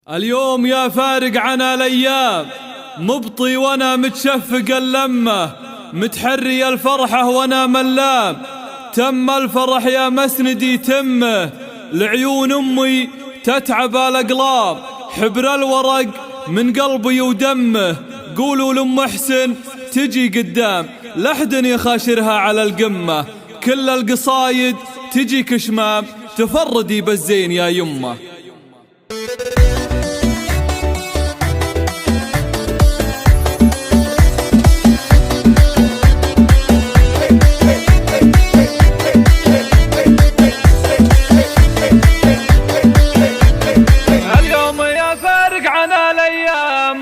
اليوم يا فارق عنا الايام، مبطي وانا متشفق اللمه، متحري الفرحه وانا ملام. تم الفرح يا مسندي تمه، لعيون امي تتعب الاقلام. حبر الورق من قلبي ودمه، قولوا لام حسن تجي قدام، لحد يخاشرها على القمه. كل القصايد تجي كشمام، تفردي بالزين يا يمه.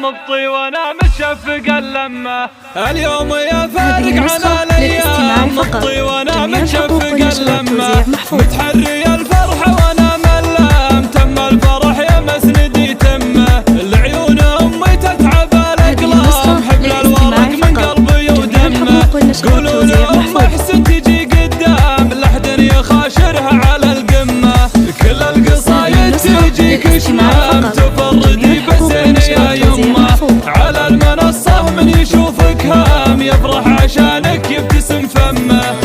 مبطي وانا متشفق اللمه، اليوم يا فارق عنا الايام، مبطي وانا متشفق اللمه، متحري الفرحه وانا ملام. تم الفرح يا مسندي تمه، العيون امي تتعب الاقلام. حبل الورق من قلبي ودمه، قولوا لام حسن تجي قدام، لحد يخاشرها على القمه. كل القصايد تجي كشمام، تفردي بالزين يا يمه. على المنصة من يشوفك هام، يفرح عشانك يبتسم فمه.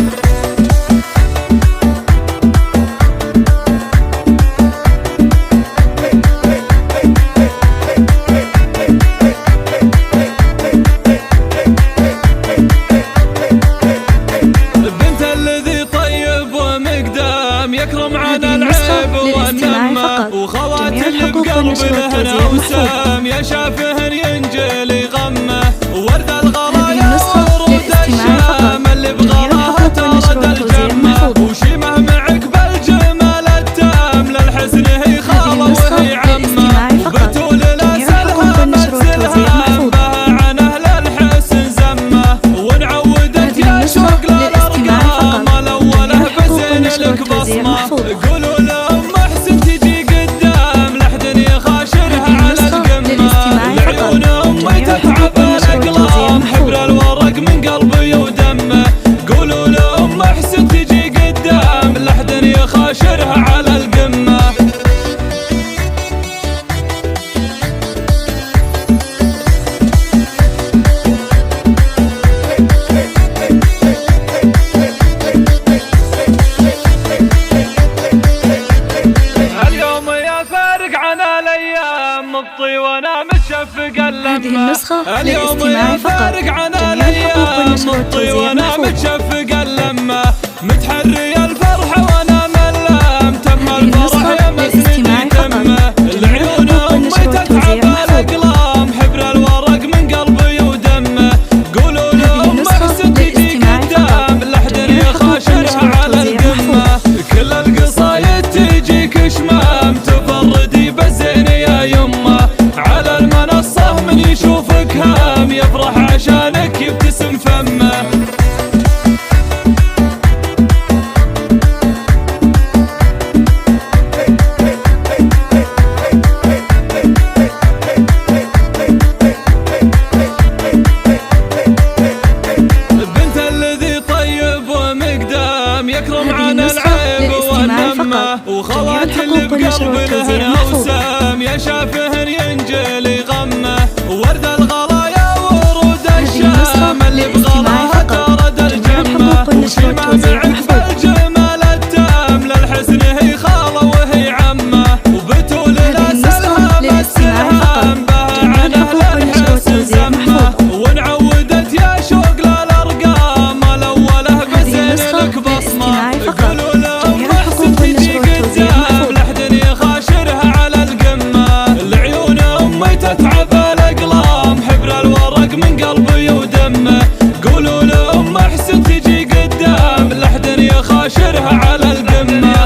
البنت الذي طيب ومقدام، يكرم عنا العيب والنمه، وخوات اللي بقلبي لهن اوسام، يا شافهن ينجلي غمه. ورد الغرايا ورود الشام، اللي بغراها ترد الجمه، وشيمه معك بالجمال التام، للحسن هي خاله وهي عمه. وبتول لاسلها مثلها، بها عن اهل الحسن زمه، ونعودت يا شوق للارقام، الاوله بزين لك بصمه. قولوا لام حسن تجي قدام، لحد يخاشرها على القمه. العيون امي تتعب الاقلام، حبر الورق من قلبي ودمه، قولوا لام حسن تجي قدام، لحد يخاشرها على القمه. مبطي وانا متشفق اللمه، اليوم يا فارق عنا الايام، مبطي وانا متشفق اللمه، متحري الفرحه وانا ملام. تم الفرح يا مسندي تمه، العيون امي تتعب الاقلام. حبر الورق من قلبي ودمه، قولوا لام حسن تجي قدام، لحد يخاشرها على القمه. كل القصايد تجي كشمام، تفردي بالزين يا يمه. على المنصة من يشوفك هام، يفرح عشانك يبتسم فمه. البنت الذي طيب ومقدام، يكرم عنا العيب والنمه، وخوات اللي بقلبي لهن اوسام، يا شافهن ينجلي غمه. ورد الغرايا ورود الشام، اللي بغراها ترد الجمه، وشيمه معك بالجمال التام، للحسن هي خاله وهي عمه. وبتول لاسلها بالسهام، بها عن اهل الحسن زمه، ونعودت يا شوق للارقام، الاوله بزين لك بصمه. قولوا لام حسن تجي قدام، لحد يخاشرها على القمه. العيون امي تتعب الاقلام، حبر الورق من قلبي ودمه، قولوا لام حسن تجي قدام، لحد يخاشرها على القمه.